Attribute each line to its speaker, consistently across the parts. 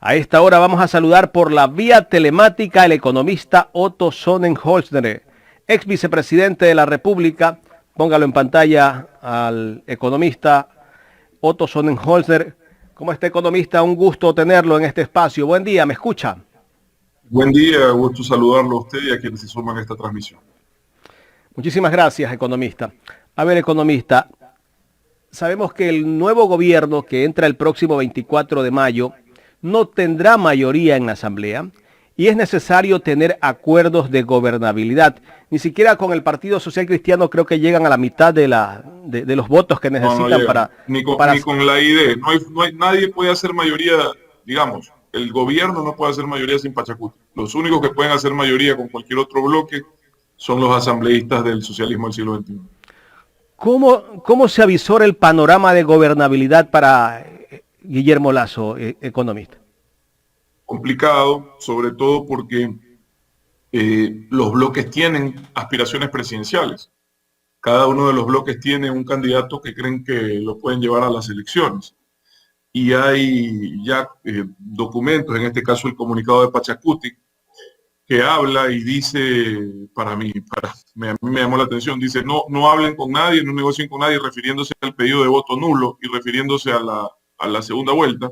Speaker 1: A esta hora vamos a saludar por la vía telemática al economista Otto Sonnenholzner, ex vicepresidente de la República. Póngalo en pantalla al economista Otto Sonnenholzner. ¿Cómo está, economista? Un gusto tenerlo en este espacio. Buen día, ¿me escucha?
Speaker 2: Buen día, gusto saludarlo a usted y a quienes se suman a esta transmisión.
Speaker 1: Muchísimas gracias, economista. A ver, economista, sabemos que el nuevo gobierno que entra el próximo 24 de mayo no tendrá mayoría en la Asamblea y es necesario tener acuerdos de gobernabilidad. Ni siquiera con el Partido Social Cristiano creo que llegan a la mitad de los votos que necesitan
Speaker 2: ni
Speaker 1: para...
Speaker 2: con la ID. Nadie puede hacer mayoría, digamos, el gobierno no puede hacer mayoría sin Pachacuti. Los únicos que pueden hacer mayoría con cualquier otro bloque son los asambleístas del socialismo del siglo XXI.
Speaker 1: ¿Cómo se avisora el panorama de gobernabilidad para Guillermo Lasso, economista?
Speaker 2: Complicado, sobre todo porque los bloques tienen aspiraciones presidenciales. Cada uno de los bloques tiene un candidato que creen que lo pueden llevar a las elecciones. Y hay ya documentos, en este caso el comunicado de Pachacuti, que habla y dice, me llamó la atención, dice, no hablen con nadie, no negocien con nadie, refiriéndose al pedido de voto nulo y refiriéndose a la segunda vuelta,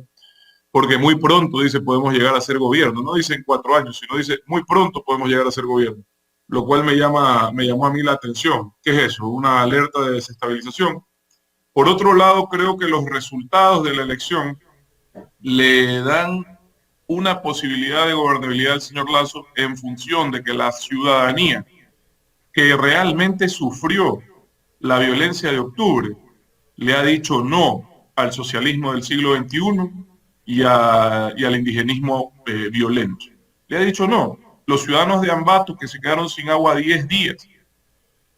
Speaker 2: porque muy pronto, dice, podemos llegar a ser gobierno. No dice en 4 años, sino dice, muy pronto podemos llegar a ser gobierno. Lo cual me llamó a mí la atención. ¿Qué es eso? Una alerta de desestabilización. Por otro lado, creo que los resultados de la elección le dan una posibilidad de gobernabilidad al señor Lasso en función de que la ciudadanía que realmente sufrió la violencia de octubre le ha dicho no al socialismo del siglo XXI y al indigenismo violento. Le ha dicho no. Los ciudadanos de Ambato que se quedaron sin agua 10 días,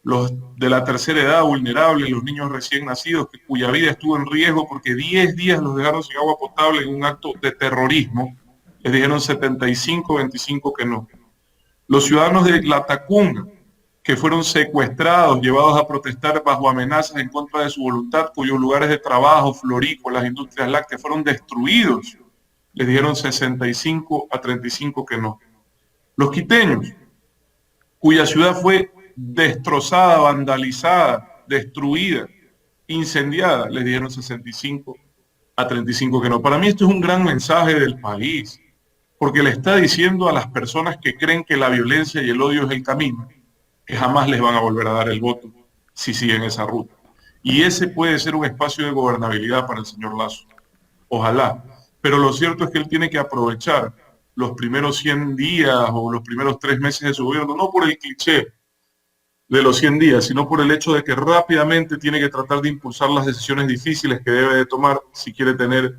Speaker 2: los de la tercera edad vulnerables, los niños recién nacidos cuya vida estuvo en riesgo porque 10 días los dejaron sin agua potable en un acto de terrorismo, les dijeron 75-25 que no. Los ciudadanos de La Tacunga, que fueron secuestrados, llevados a protestar bajo amenazas en contra de su voluntad, cuyos lugares de trabajo, florícolas, industrias lácteas, fueron destruidos, les dijeron 65-35 que no. Los quiteños, cuya ciudad fue destrozada, vandalizada, destruida, incendiada, les dijeron 65-35 que no. Para mí esto es un gran mensaje del país, porque le está diciendo a las personas que creen que la violencia y el odio es el camino, que jamás les van a volver a dar el voto si siguen esa ruta. Y ese puede ser un espacio de gobernabilidad para el señor Lasso. Ojalá. Pero lo cierto es que él tiene que aprovechar los primeros 100 días o los primeros 3 meses de su gobierno, no por el cliché de los 100 días, sino por el hecho de que rápidamente tiene que tratar de impulsar las decisiones difíciles que debe de tomar si quiere tener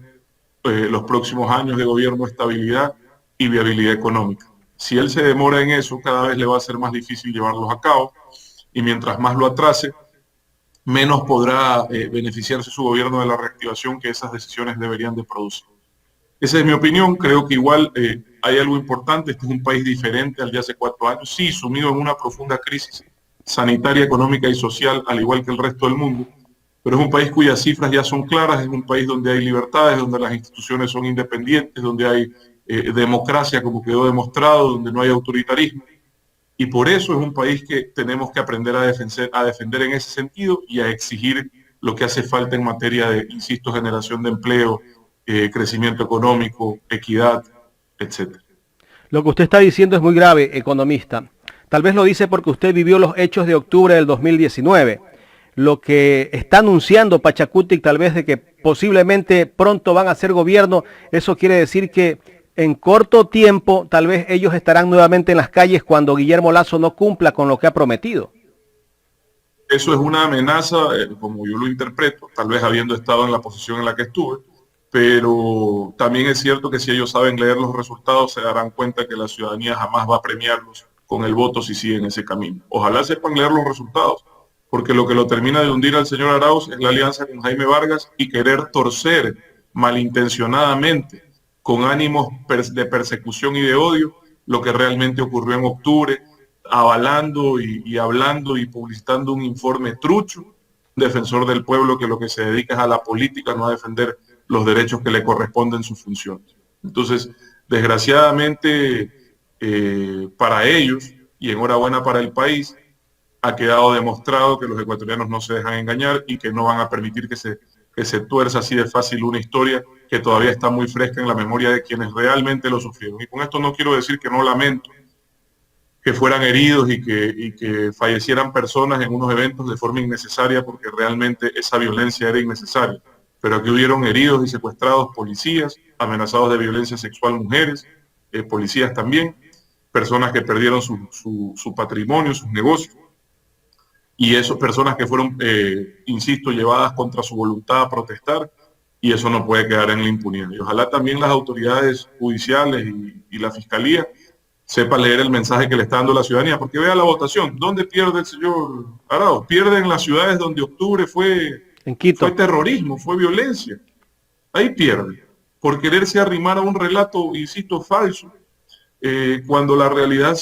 Speaker 2: los próximos años de gobierno estabilidad y viabilidad económica. Si él se demora en eso, cada vez le va a ser más difícil llevarlos a cabo y mientras más lo atrase, menos podrá beneficiarse su gobierno de la reactivación que esas decisiones deberían de producir. Esa es mi opinión, creo que igual hay algo importante, este es un país diferente al de hace 4 años, sí, sumido en una profunda crisis sanitaria, económica y social, al igual que el resto del mundo, pero es un país cuyas cifras ya son claras, es un país donde hay libertades, donde las instituciones son independientes, donde hay democracia como quedó demostrado, donde no hay autoritarismo, y por eso es un país que tenemos que aprender a defender en ese sentido y a exigir lo que hace falta en materia de, insisto, generación de empleo, crecimiento económico, equidad, etc.
Speaker 1: Lo que usted está diciendo es muy grave, economista. Tal vez lo dice porque usted vivió los hechos de octubre del 2019. Lo que está anunciando Pachacuti, tal vez de que posiblemente pronto van a ser gobierno, eso quiere decir que en corto tiempo tal vez ellos estarán nuevamente en las calles cuando Guillermo Lasso no cumpla con lo que ha prometido.
Speaker 2: Eso es una amenaza, como yo lo interpreto, tal vez habiendo estado en la posición en la que estuve, pero también es cierto que si ellos saben leer los resultados se darán cuenta que la ciudadanía jamás va a premiarlos con el voto si siguen ese camino. Ojalá sepan leer los resultados, porque lo que lo termina de hundir al señor Arauz es la alianza con Jaime Vargas y querer torcer malintencionadamente, con ánimos de persecución y de odio, lo que realmente ocurrió en octubre, avalando y hablando y publicitando un informe trucho, defensor del pueblo que lo que se dedica es a la política, no a defender los derechos que le corresponden sus funciones. Entonces, desgraciadamente para ellos, y enhorabuena para el país, ha quedado demostrado que los ecuatorianos no se dejan engañar y que no van a permitir que se tuerza así de fácil una historia que todavía está muy fresca en la memoria de quienes realmente lo sufrieron. Y con esto no quiero decir que no lamento que fueran heridos y que fallecieran personas en unos eventos de forma innecesaria, porque realmente esa violencia era innecesaria. Pero aquí hubieron heridos y secuestrados policías, amenazados de violencia sexual mujeres, policías también, personas que perdieron su patrimonio, sus negocios, y esas personas que fueron, insisto, llevadas contra su voluntad a protestar, y eso no puede quedar en la impunidad. Y ojalá también las autoridades judiciales y la fiscalía sepa leer el mensaje que le está dando la ciudadanía, porque vea la votación. ¿Dónde pierde el señor Arauz? Pierde en las ciudades donde octubre fue
Speaker 1: En Quito.
Speaker 2: terrorismo, fue violencia. Ahí pierde, por quererse arrimar a un relato, insisto, falso, cuando la realidad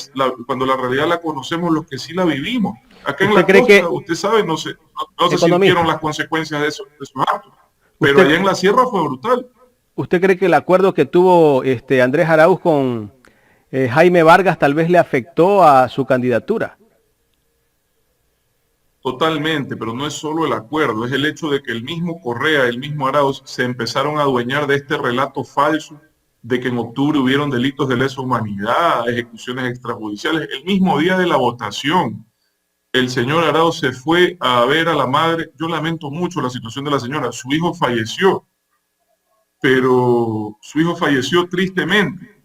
Speaker 2: la conocemos los que sí la vivimos. Acá en
Speaker 1: ¿Usted
Speaker 2: la
Speaker 1: cree
Speaker 2: costa,
Speaker 1: que,
Speaker 2: usted sabe, no se
Speaker 1: economista,
Speaker 2: sintieron las consecuencias de esos actos, pero
Speaker 1: usted,
Speaker 2: allá en la sierra fue brutal.
Speaker 1: usted cree que el acuerdo que tuvo Andrés Arauz con Jaime Vargas tal vez le afectó a su candidatura?
Speaker 2: Totalmente, pero no es solo el acuerdo, es el hecho de que el mismo Correa, el mismo Arauz, se empezaron a adueñar de este relato falso de que en octubre hubieron delitos de lesa humanidad, ejecuciones extrajudiciales. El mismo día de la votación, el señor Arauz se fue a ver a la madre. Yo lamento mucho la situación de la señora. Su hijo falleció, pero su hijo falleció tristemente.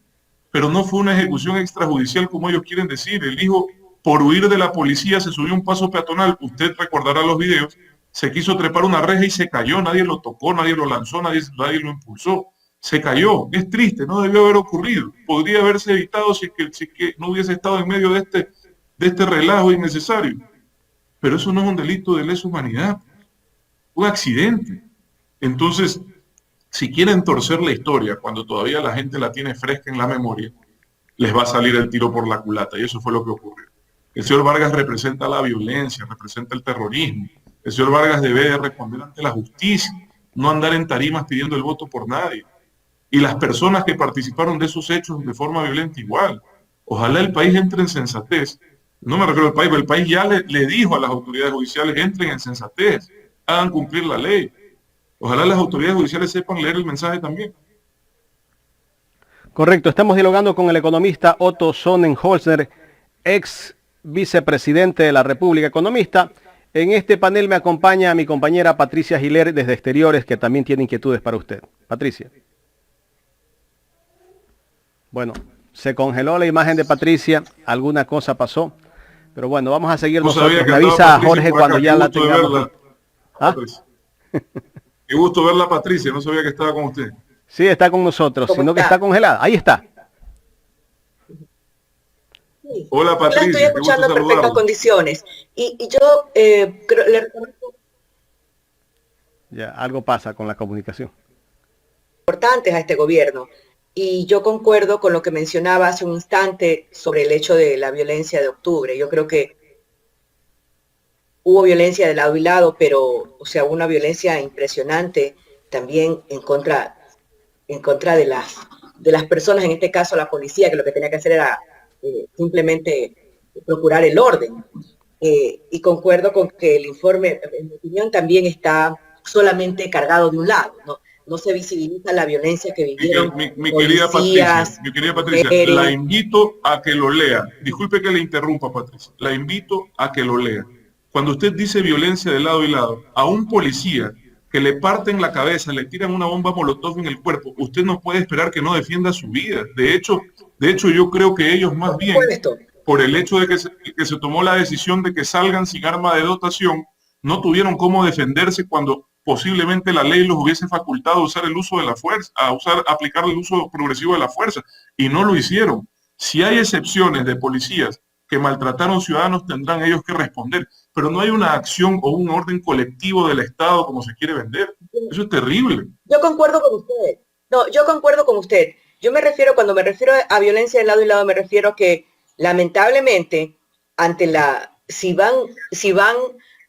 Speaker 2: Pero no fue una ejecución extrajudicial como ellos quieren decir. El hijo, por huir de la policía, se subió a un paso peatonal. Usted recordará los videos. Se quiso trepar una reja y se cayó. Nadie lo tocó, nadie lo lanzó, nadie lo impulsó. Se cayó. Es triste, no debió haber ocurrido. Podría haberse evitado si es que no hubiese estado en medio de este relajo innecesario. Pero eso no es un delito de lesa humanidad. Un accidente. Entonces, si quieren torcer la historia cuando todavía la gente la tiene fresca en la memoria, les va a salir el tiro por la culata, y eso fue lo que ocurrió. El señor Vargas representa la violencia, representa el terrorismo. El señor Vargas debe de responder ante la justicia, no andar en tarimas pidiendo el voto por nadie. Y las personas que participaron de esos hechos de forma violenta igual. Ojalá el país entre en sensatez. No me refiero al país, pero el país ya le dijo a las autoridades judiciales: entren en sensatez, hagan cumplir la ley. Ojalá las autoridades judiciales sepan leer el mensaje también.
Speaker 1: Correcto, estamos dialogando con el economista Otto Sonnenholzer, ex vicepresidente de la República. Economista, en este panel me acompaña mi compañera Patricia Giler desde Exteriores, que también tiene inquietudes para usted. Patricia. Bueno, se congeló la imagen de Patricia, alguna cosa pasó, pero bueno, vamos a seguir nosotros. Me avisa Jorge cuando ya la tengamos.
Speaker 2: ¿Ah? Qué gusto verla, Patricia, no sabía que estaba con usted.
Speaker 1: Sí, está con nosotros, sino que está congelada. Ahí está.
Speaker 3: Sí.
Speaker 2: Hola, Patricia.
Speaker 3: La estoy escuchando en perfectas condiciones. Y yo le reconozco
Speaker 1: ya, algo pasa con la comunicación.
Speaker 3: Importantes a este gobierno. Y yo concuerdo con lo que mencionaba hace un instante sobre el hecho de la violencia de octubre. Yo creo que hubo violencia de lado y lado, pero, o sea, una violencia impresionante también en contra de las personas, en este caso la policía, que lo que tenía que hacer era simplemente procurar el orden. Y concuerdo con que el informe, en mi opinión, también está solamente cargado de un lado, ¿no? No se visibiliza la violencia que vivieron
Speaker 2: mi querida Patricia, la invito a que lo lea. Disculpe que le interrumpa, Patricia. La invito a que lo lea. Cuando usted dice violencia de lado y lado, a un policía que le parten la cabeza, le tiran una bomba molotov en el cuerpo, usted no puede esperar que no defienda su vida. De hecho, yo creo que ellos más bien, por el hecho de que se tomó la decisión de que salgan sin arma de dotación, no tuvieron cómo defenderse cuando posiblemente la ley los hubiese facultado a usar el uso de la fuerza, aplicar el uso progresivo de la fuerza, y no lo hicieron. Si hay excepciones de policías que maltrataron ciudadanos, tendrán ellos que responder, pero no hay una acción o un orden colectivo del Estado como se quiere vender. Eso es terrible.
Speaker 3: Yo concuerdo con usted. No, yo concuerdo con usted. Yo me refiero, cuando me refiero a violencia de lado y lado, me refiero a que lamentablemente si van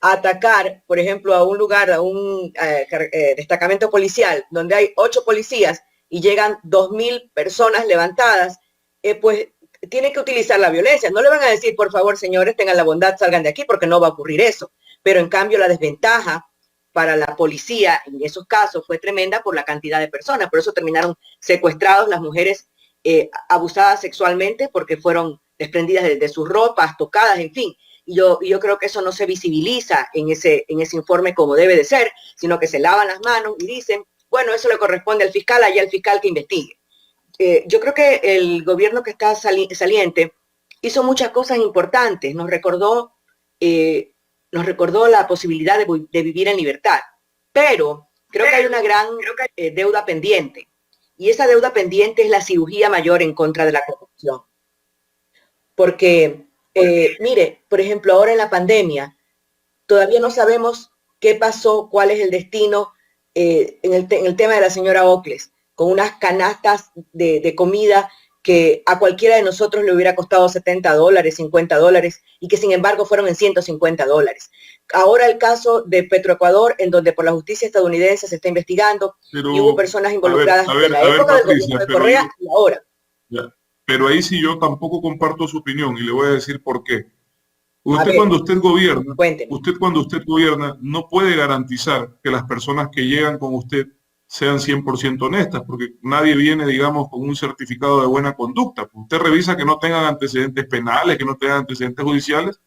Speaker 3: a atacar, por ejemplo, a un lugar, a un destacamento policial donde hay 8 policías y llegan 2.000 personas levantadas, pues tienen que utilizar la violencia. No le van a decir, por favor, señores, tengan la bondad, salgan de aquí, porque no va a ocurrir eso. Pero en cambio la desventaja para la policía en esos casos fue tremenda por la cantidad de personas. Por eso terminaron secuestrados las mujeres abusadas sexualmente porque fueron desprendidas de sus ropas, tocadas, en fin. Y yo creo que eso no se visibiliza en ese informe como debe de ser, sino que se lavan las manos y dicen, bueno, eso le corresponde al fiscal, allá el fiscal que investigue. Yo creo que el gobierno que está saliente hizo muchas cosas importantes, nos recordó la posibilidad de vivir en libertad, pero creo que hay una gran deuda pendiente, y esa deuda pendiente es la cirugía mayor en contra de la corrupción. Porque, mire, por ejemplo, ahora en la pandemia, todavía no sabemos qué pasó, cuál es el destino en el tema de la señora Ockles, con unas canastas de comida que a cualquiera de nosotros le hubiera costado $70, $50, y que sin embargo fueron en $150. Ahora el caso de Petroecuador, en donde por la justicia estadounidense se está investigando, y hubo personas involucradas de la época del gobierno de Correa y ahora.
Speaker 2: Ya, pero ahí sí yo tampoco comparto su opinión, y le voy a decir por qué. Cuando usted gobierna, no puede garantizar que las personas que llegan con usted sean 100% honestas, porque nadie viene, digamos, con un certificado de buena conducta. Usted revisa que no tengan antecedentes penales, que no tengan antecedentes judiciales,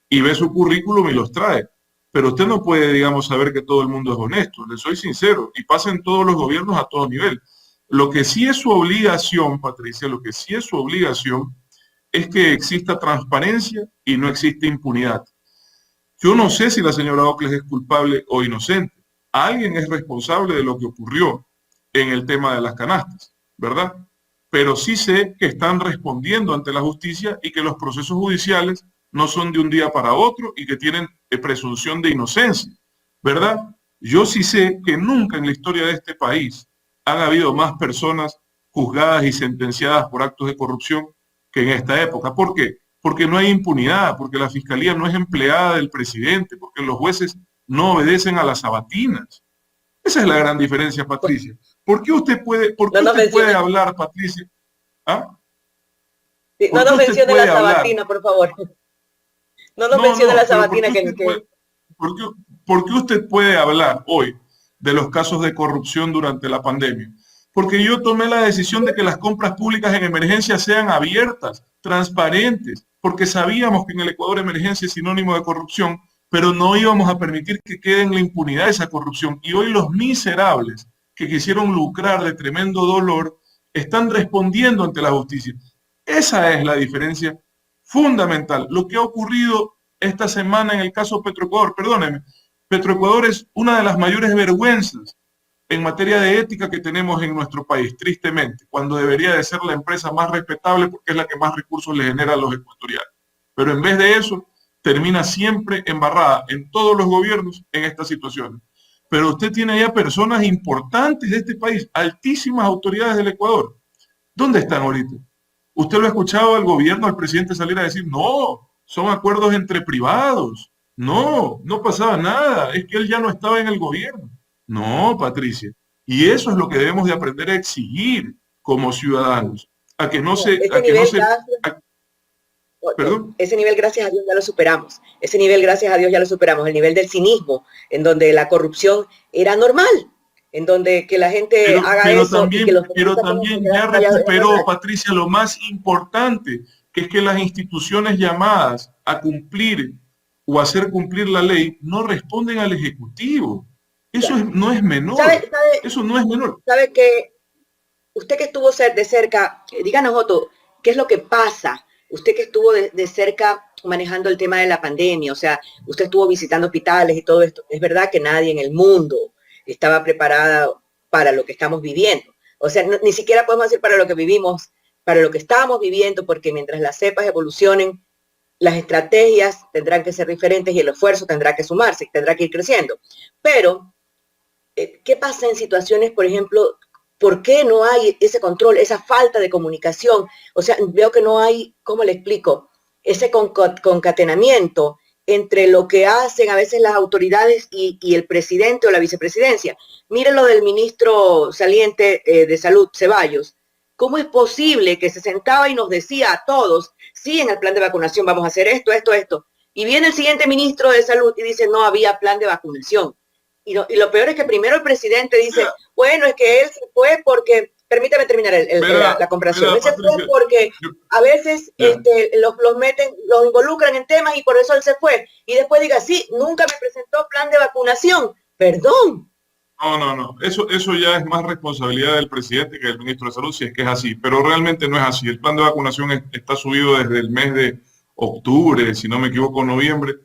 Speaker 2: y ve su currículum y los trae. Pero usted no puede, digamos, saber que todo el mundo es honesto. Le soy sincero, y pasa en todos los gobiernos a todo nivel. Lo que sí es su obligación, Patricia, lo que sí es su obligación es que exista transparencia y no existe impunidad. Yo no sé si la señora Ockles es culpable o inocente. Alguien es responsable de lo que ocurrió en el tema de las canastas, ¿verdad? Pero sí sé que están respondiendo ante la justicia y que los procesos judiciales no son de un día para otro y que tienen presunción de inocencia, ¿verdad? Yo sí sé que nunca en la historia de este país han habido más personas juzgadas y sentenciadas por actos de corrupción que en esta época. ¿Por qué? Porque no hay impunidad, porque la fiscalía no es empleada del presidente, porque los jueces no obedecen a las sabatinas. Esa es la gran diferencia, Patricia. ¿Por qué usted puede hablar, Patricia? ¿Ah?
Speaker 3: Sí, no nos mencione la sabatina, por favor. No nos mencione la sabatina.
Speaker 2: ¿Por qué usted puede hablar hoy de los casos de corrupción durante la pandemia? Porque yo tomé la decisión de que las compras públicas en emergencia sean abiertas, transparentes, porque sabíamos que en el Ecuador emergencia es sinónimo de corrupción, pero no íbamos a permitir que quede en la impunidad esa corrupción. Y hoy los miserables que quisieron lucrar de tremendo dolor están respondiendo ante la justicia. Esa es la diferencia fundamental. Lo que ha ocurrido esta semana en el caso Petroecuador, perdóneme, Petroecuador es una de las mayores vergüenzas en materia de ética que tenemos en nuestro país, tristemente, cuando debería de ser la empresa más respetable porque es la que más recursos le genera a los ecuatorianos. Pero en vez de eso, termina siempre embarrada en todos los gobiernos en estas situaciones. Pero usted tiene ya personas importantes de este país, altísimas autoridades del Ecuador. ¿Dónde están ahorita? ¿Usted lo ha escuchado al gobierno, al presidente salir a decir, no, son acuerdos entre privados? No, no pasaba nada, es que él ya no estaba en el gobierno. No, Patricia. Y eso es lo que debemos de aprender a exigir como ciudadanos. A que no se... ¿Perdón?
Speaker 3: Ese nivel, gracias a Dios, ya lo superamos. Ese nivel, gracias a Dios, ya lo superamos. El nivel del cinismo, en donde la corrupción era normal, en donde que la gente haga eso.
Speaker 2: Pero también ya recuperó, Patricia, lo más importante, que es que las instituciones llamadas a cumplir o hacer cumplir la ley no responden al Ejecutivo. Eso no es menor. Eso no es menor.
Speaker 3: ¿Sabe que usted que estuvo de cerca, díganos, Otto, qué es lo que pasa? Usted que estuvo de cerca manejando el tema de la pandemia, o sea, usted estuvo visitando hospitales y todo esto. Es verdad que nadie en el mundo estaba preparada para lo que estamos viviendo. O sea, ni siquiera podemos decir para lo que vivimos, para lo que estamos viviendo, porque mientras las cepas evolucionen, las estrategias tendrán que ser diferentes y el esfuerzo tendrá que sumarse, tendrá que ir creciendo. Pero, ¿qué pasa en situaciones, por ejemplo, por qué no hay ese control, esa falta de comunicación? O sea, veo que no hay, ¿cómo le explico? Ese concatenamiento entre lo que hacen a veces las autoridades y el presidente o la vicepresidencia. Miren lo del ministro saliente de Salud, Ceballos. ¿Cómo es posible que se sentaba y nos decía a todos, sí, en el plan de vacunación vamos a hacer esto, esto, esto? Y viene el siguiente ministro de Salud y dice, no había plan de vacunación. Y lo peor es que primero el presidente dice, bueno, es que él se fue porque, permítame terminar la comparación, él se fue porque a veces los meten, los involucran en temas y por eso él se fue. Y después diga, sí, nunca me presentó plan de vacunación. Perdón.
Speaker 2: No. Eso ya es más responsabilidad del presidente que del ministro de Salud, si es que es así. Pero realmente no es así. El plan de vacunación está subido desde el mes de octubre, si no me equivoco, noviembre,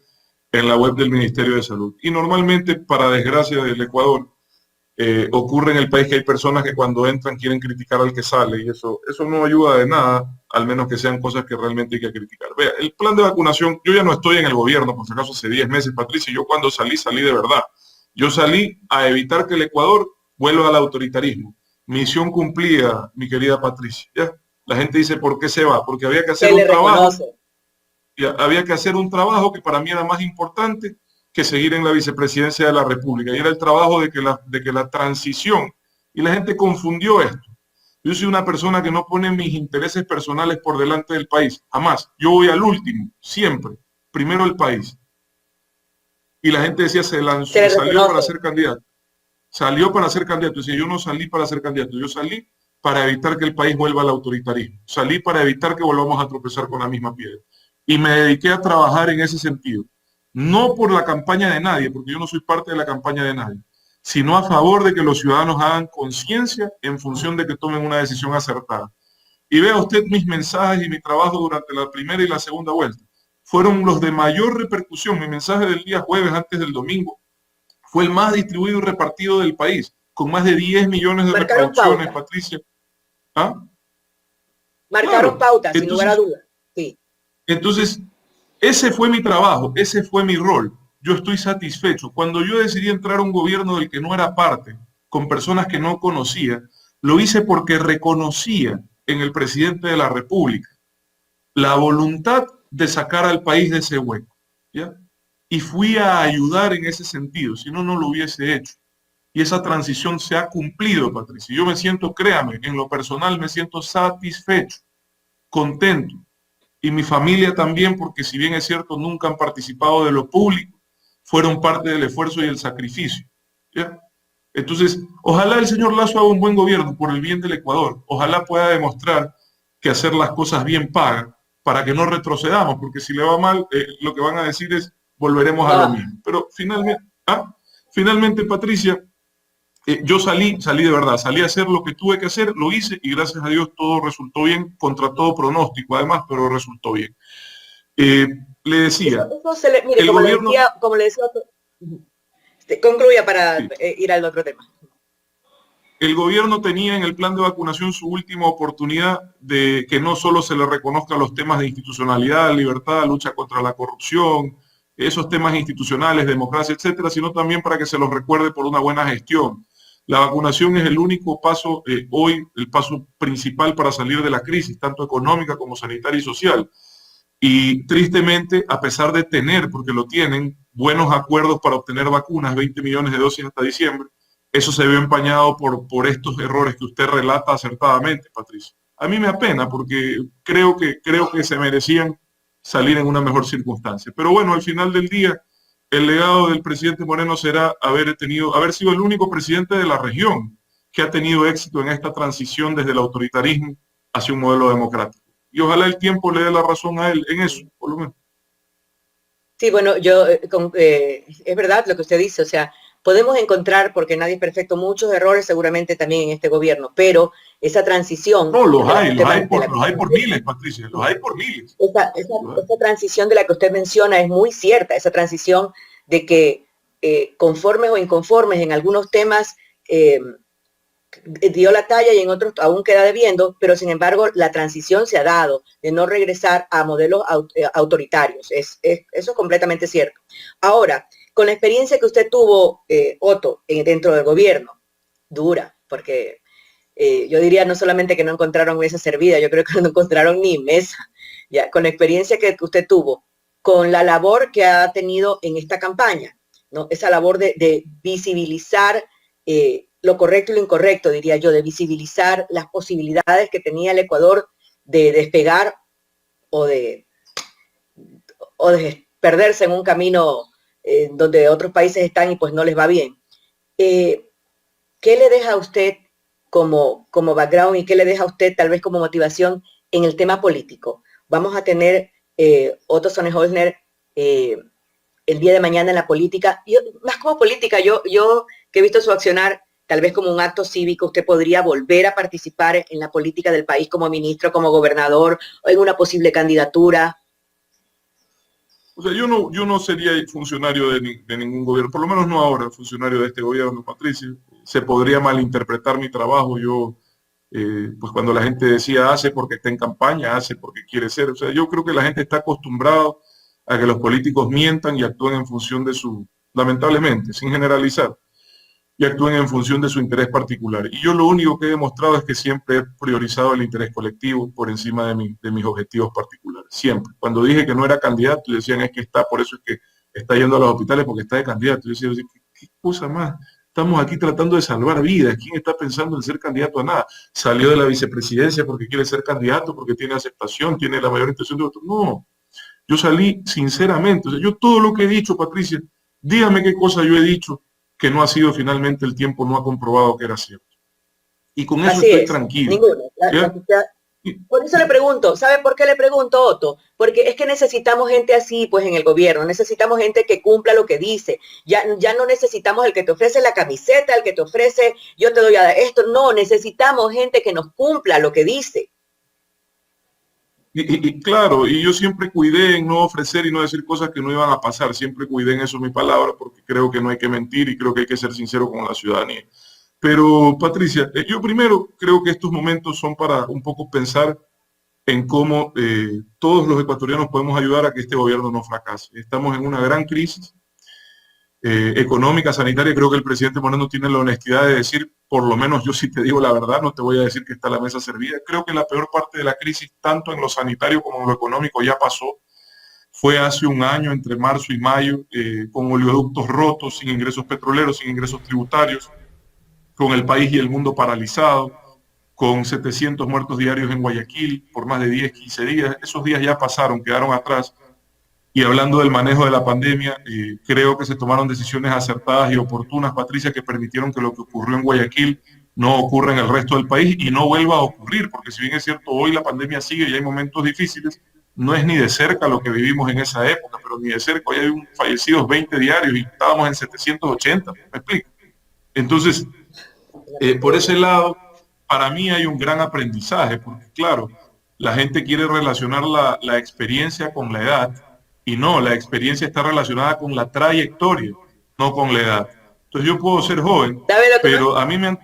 Speaker 2: en la web del Ministerio de Salud. Y normalmente, para desgracia del Ecuador, ocurre en el país que hay personas que cuando entran quieren criticar al que sale y eso no ayuda de nada, al menos que sean cosas que realmente hay que criticar. Vea, el plan de vacunación, yo ya no estoy en el gobierno, por si acaso hace 10 meses, Patricia, yo cuando salí de verdad. Yo salí a evitar que el Ecuador vuelva al autoritarismo. Misión cumplida, mi querida Patricia. ¿Ya? La gente dice, ¿por qué se va? Porque había que hacer un trabajo. Había que hacer un trabajo que para mí era más importante que seguir en la vicepresidencia de la República. Y era el trabajo de que la transición, y la gente confundió esto. Yo soy una persona que no pone mis intereses personales por delante del país, jamás. Yo voy al último, siempre. Primero el país. Y la gente decía, salió para ser candidato. Salió para ser candidato. Decía, yo no salí para ser candidato, yo salí para evitar que el país vuelva al autoritarismo. Salí para evitar que volvamos a tropezar con la misma piedra. Y me dediqué a trabajar en ese sentido. No por la campaña de nadie, porque yo no soy parte de la campaña de nadie, sino a favor de que los ciudadanos hagan conciencia en función de que tomen una decisión acertada. Y vea usted mis mensajes y mi trabajo durante la primera y la segunda vuelta. Fueron los de mayor repercusión. Mi mensaje del día jueves antes del domingo fue el más distribuido y repartido del país, con más de 10 millones de reproducciones, Patricia. ¿Ah?
Speaker 3: Marcaron pauta, sin lugar a dudas. Sí.
Speaker 2: Entonces, ese fue mi trabajo, ese fue mi rol. Yo estoy satisfecho. Cuando yo decidí entrar a un gobierno del que no era parte, con personas que no conocía, lo hice porque reconocía en el presidente de la República la voluntad de sacar al país de ese hueco, ¿ya? Y fui a ayudar en ese sentido, si no, no lo hubiese hecho. Y esa transición se ha cumplido, Patricia. Yo me siento, créame, en lo personal me siento satisfecho, contento. Y mi familia también, porque si bien es cierto, nunca han participado de lo público, fueron parte del esfuerzo y el sacrificio, ¿ya? Entonces, ojalá el señor Lasso haga un buen gobierno por el bien del Ecuador. Ojalá pueda demostrar que hacer las cosas bien paga, para que no retrocedamos, porque si le va mal, lo que van a decir es, volveremos a lo mismo. Pero finalmente, Patricia, yo salí de verdad, salí a hacer lo que tuve que hacer, lo hice y gracias a Dios todo resultó bien, contra todo pronóstico además, pero resultó bien. Le decía,
Speaker 3: mire,
Speaker 2: el gobierno...
Speaker 3: como le decía, concluya para ir al otro tema.
Speaker 2: El gobierno tenía en el plan de vacunación su última oportunidad de que no solo se le reconozca los temas de institucionalidad, libertad, lucha contra la corrupción, esos temas institucionales, democracia, etcétera, sino también para que se los recuerde por una buena gestión. La vacunación es el único paso hoy, el paso principal para salir de la crisis, tanto económica como sanitaria y social. Y tristemente, a pesar de tener, porque lo tienen, buenos acuerdos para obtener vacunas, 20 millones de dosis hasta diciembre, eso se ve empañado por estos errores que usted relata acertadamente, Patricia. A mí me apena porque creo que se merecían salir en una mejor circunstancia. Pero bueno, al final del día, el legado del presidente Moreno será haber sido el único presidente de la región que ha tenido éxito en esta transición desde el autoritarismo hacia un modelo democrático. Y ojalá el tiempo le dé la razón a él en eso, por lo menos.
Speaker 3: Sí, bueno, es verdad lo que usted dice, o sea, podemos encontrar, porque nadie es perfecto, muchos errores seguramente también en este gobierno, pero esa transición...
Speaker 2: No, los hay por miles, Patricia, los hay por miles.
Speaker 3: Esa transición de la que usted menciona es muy cierta, esa transición de que conformes o inconformes en algunos temas dio la talla y en otros aún queda debiendo, pero sin embargo la transición se ha dado de no regresar a modelos autoritarios. Eso es completamente cierto. Ahora, con la experiencia que usted tuvo, Otto, dentro del gobierno, dura, porque yo diría no solamente que no encontraron mesa servida, yo creo que no encontraron ni mesa. Ya, con la experiencia que usted tuvo, con la labor que ha tenido en esta campaña, ¿no? Esa labor de visibilizar lo correcto y lo incorrecto, diría yo, de visibilizar las posibilidades que tenía el Ecuador de despegar o de perderse en un camino donde otros países están y pues no les va bien. ¿Qué le deja a usted como background y qué le deja a usted tal vez como motivación en el tema político? Vamos a tener Otto Sonnenholzner el día de mañana en la política. Más como política, yo que he visto su accionar, tal vez como un acto cívico, usted podría volver a participar en la política del país como ministro, como gobernador, o en una posible candidatura.
Speaker 2: O sea, yo no sería funcionario de ningún gobierno, por lo menos no ahora, funcionario de este gobierno, Patricia. Se podría malinterpretar mi trabajo. Pues cuando la gente decía hace porque está en campaña, hace porque quiere ser. O sea, yo creo que la gente está acostumbrada a que los políticos mientan y actúen en función de lamentablemente, sin generalizar, y actúen en función de su interés particular. Y yo lo único que he demostrado es que siempre he priorizado el interés colectivo por encima de mis objetivos particulares. Siempre. Cuando dije que no era candidato, decían es que por eso es que está yendo a los hospitales porque está de candidato. Yo decía, ¿qué cosa más? Estamos aquí tratando de salvar vidas. ¿Quién está pensando en ser candidato a nada? Salió de la vicepresidencia porque quiere ser candidato, porque tiene aceptación, tiene la mayor intención de voto. No, yo salí sinceramente. O sea, yo todo lo que he dicho, Patricia, dígame qué cosa yo he dicho que no ha sido finalmente, el tiempo no ha comprobado que era cierto. Y con eso estoy tranquilo.
Speaker 3: Ninguna. Por eso le pregunto, ¿sabe por qué le pregunto, Otto? Porque es que necesitamos gente así, pues, en el gobierno. Necesitamos gente que cumpla lo que dice. Ya no necesitamos el que te ofrece la camiseta, el que te ofrece, yo te doy a esto. No, necesitamos gente que nos cumpla lo que dice.
Speaker 2: Y claro, y yo siempre cuidé en no ofrecer y no decir cosas que no iban a pasar. Siempre cuidé en eso mi palabra porque creo que no hay que mentir y creo que hay que ser sincero con la ciudadanía. Pero, Patricia, yo primero creo que estos momentos son para un poco pensar en cómo todos los ecuatorianos podemos ayudar a que este gobierno no fracase. Estamos en una gran crisis económica, sanitaria. Creo que el presidente Moreno tiene la honestidad de decir, por lo menos yo sí te digo la verdad, no te voy a decir que está la mesa servida. Creo que la peor parte de la crisis, tanto en lo sanitario como en lo económico, ya pasó. Fue hace un año, entre marzo y mayo, con oleoductos rotos, sin ingresos petroleros, sin ingresos tributarios, con el país y el mundo paralizado, con 700 muertos diarios en Guayaquil por más de 10, 15 días. Esos días ya pasaron, quedaron atrás. Y hablando del manejo de la pandemia, creo que se tomaron decisiones acertadas y oportunas, Patricia, que permitieron que lo que ocurrió en Guayaquil no ocurra en el resto del país y no vuelva a ocurrir, porque si bien es cierto, hoy la pandemia sigue y hay momentos difíciles, no es ni de cerca lo que vivimos en esa época, pero ni de cerca. Hoy hay fallecidos 20 diarios y estábamos en 780, ¿me explico? Entonces, por ese lado, para mí hay un gran aprendizaje, porque claro, la gente quiere relacionar la experiencia con la edad, y no, la experiencia está relacionada con la trayectoria, no con la edad. Entonces yo puedo ser joven, pero a mí me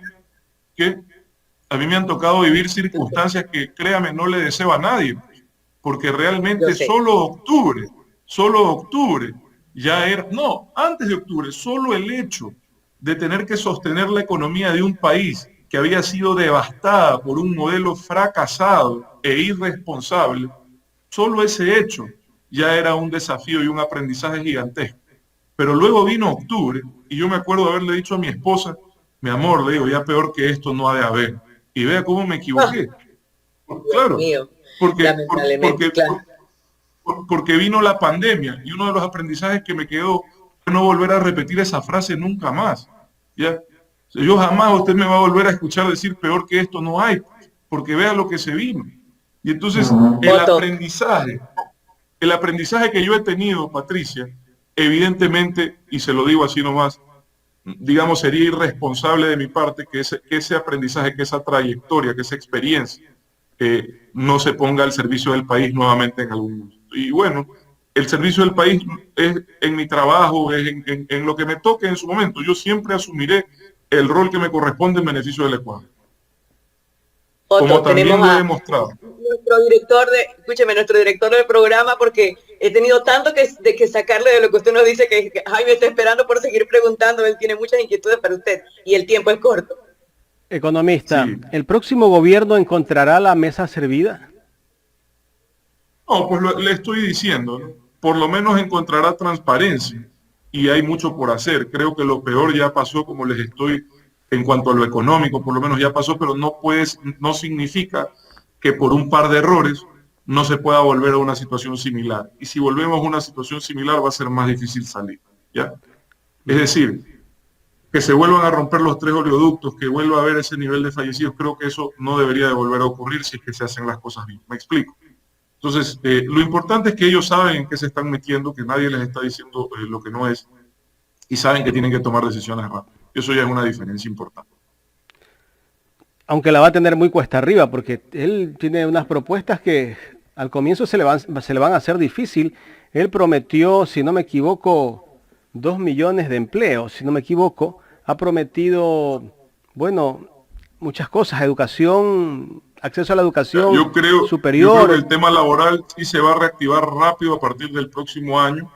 Speaker 2: han tocado vivir circunstancias que, créame, no le deseo a nadie, porque realmente solo octubre, ya era, no, antes de octubre, solo el hecho de tener que sostener la economía de un país que había sido devastada por un modelo fracasado e irresponsable, solo ese hecho ya era un desafío y un aprendizaje gigantesco. Pero luego vino octubre y yo me acuerdo haberle dicho a mi esposa, mi amor, le digo, ya peor que esto no ha de haber. Y vea cómo me equivoqué. Claro, porque vino la pandemia y uno de los aprendizajes que me quedó fue no volver a repetir esa frase nunca más. ¿Ya? Yo jamás usted me va a volver a escuchar decir peor que esto no hay, porque vea lo que se vino. Y entonces el aprendizaje que yo he tenido, Patricia, evidentemente, y se lo digo así nomás, digamos, sería irresponsable de mi parte que ese aprendizaje, que esa trayectoria, que esa experiencia, no se ponga al servicio del país nuevamente en algún momento. Y bueno, el servicio del país es en mi trabajo, es en lo que me toque en su momento. Yo siempre asumiré el rol que me corresponde en beneficio del Ecuador.
Speaker 3: Otto,
Speaker 2: como también lo he demostrado.
Speaker 3: Nuestro director del programa, porque he tenido tanto que sacarle de lo que usted nos dice, que Jaime está esperando por seguir preguntando. Él tiene muchas inquietudes para usted y el tiempo es corto.
Speaker 1: Economista, sí. ¿El próximo gobierno encontrará la mesa servida?
Speaker 2: No, pues le estoy diciendo, ¿no? por lo menos encontrará transparencia y hay mucho por hacer. Creo que lo peor ya pasó, como les estoy, en cuanto a lo económico, por lo menos ya pasó, pero no significa que por un par de errores no se pueda volver a una situación similar. Y si volvemos a una situación similar va a ser más difícil salir, ¿ya? Es decir, que se vuelvan a romper los 3 oleoductos, que vuelva a haber ese nivel de fallecidos, creo que eso no debería de volver a ocurrir si es que se hacen las cosas bien. ¿Me explico? Entonces, lo importante es que ellos saben en qué se están metiendo, que nadie les está diciendo lo que no es, y saben que tienen que tomar decisiones rápidas. Eso ya es una diferencia importante.
Speaker 1: Aunque la va a tener muy cuesta arriba, porque él tiene unas propuestas que al comienzo se le van a hacer difícil. Él prometió, si no me equivoco, 2 millones de empleos, si no me equivoco. Ha prometido, bueno, muchas cosas, educación, acceso a la educación superior.
Speaker 2: Yo creo que el tema laboral sí se va a reactivar rápido a partir del próximo año,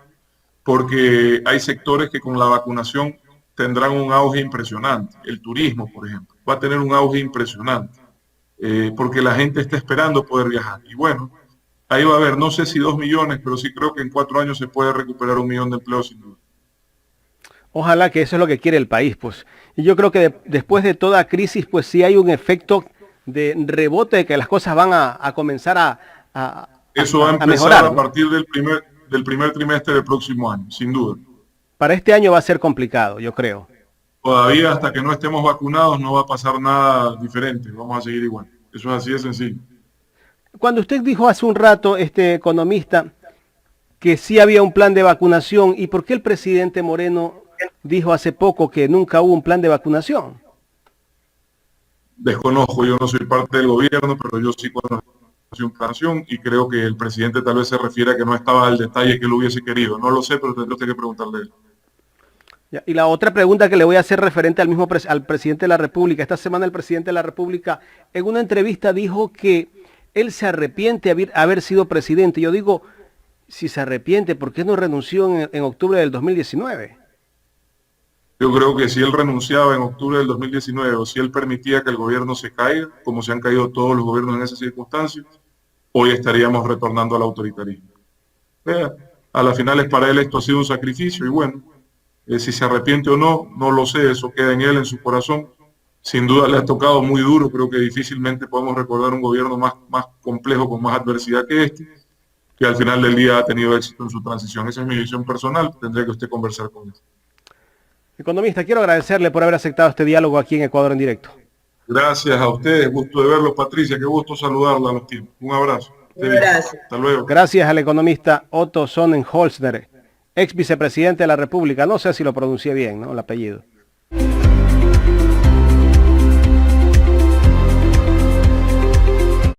Speaker 2: porque hay sectores que con la vacunación tendrán un auge impresionante. El turismo, por ejemplo, va a tener un auge impresionante, porque la gente está esperando poder viajar. Y bueno, ahí va a haber, no sé si 2 millones, pero sí creo que en 4 años se puede recuperar 1 millón de empleos sin duda.
Speaker 1: Ojalá, que eso es lo que quiere el país, pues. Y yo creo que después de toda crisis, pues sí hay un efecto de rebote, de que las cosas van a comenzar a
Speaker 2: Eso va a empezar
Speaker 1: mejorar,
Speaker 2: a
Speaker 1: ¿no?
Speaker 2: partir del primer trimestre del próximo año, sin duda.
Speaker 1: Para este año va a ser complicado, yo creo.
Speaker 2: Todavía hasta que no estemos vacunados no va a pasar nada diferente, vamos a seguir igual. Eso es así de sencillo.
Speaker 1: Cuando usted dijo hace un rato, este economista, que sí había un plan de vacunación, ¿y por qué el presidente Moreno dijo hace poco que nunca hubo un plan de vacunación?
Speaker 2: Desconozco, yo no soy parte del gobierno, pero yo sí conozco un plan y creo que el presidente tal vez se refiere a que no estaba al detalle que él hubiese querido. No lo sé, pero tendré que preguntarle a él.
Speaker 1: Ya, y la otra pregunta que le voy a hacer referente al presidente de la República. Esta semana el presidente de la República en una entrevista dijo que él se arrepiente de haber sido presidente. Yo digo, si se arrepiente, ¿por qué no renunció en octubre del 2019?
Speaker 2: Yo creo que si él renunciaba en octubre del 2019 o si él permitía que el gobierno se caiga, como se han caído todos los gobiernos en esas circunstancias, hoy estaríamos retornando al autoritarismo. A la final para él esto ha sido un sacrificio y bueno, si se arrepiente o no, no lo sé, eso queda en él, en su corazón. Sin duda le ha tocado muy duro, creo que difícilmente podemos recordar un gobierno más complejo, con más adversidad que este, que al final del día ha tenido éxito en su transición. Esa es mi visión personal, tendría que usted conversar con él.
Speaker 1: Economista, quiero agradecerle por haber aceptado este diálogo aquí en Ecuador en Directo.
Speaker 2: Gracias a ustedes, gusto de verlos, Patricia, qué gusto saludarla a los tiempos. Un abrazo.
Speaker 3: Gracias.
Speaker 2: Hasta luego.
Speaker 1: Gracias al economista Otto Sonnenholzner, ex vicepresidente de la República. No sé si lo pronuncié bien, ¿no? El apellido.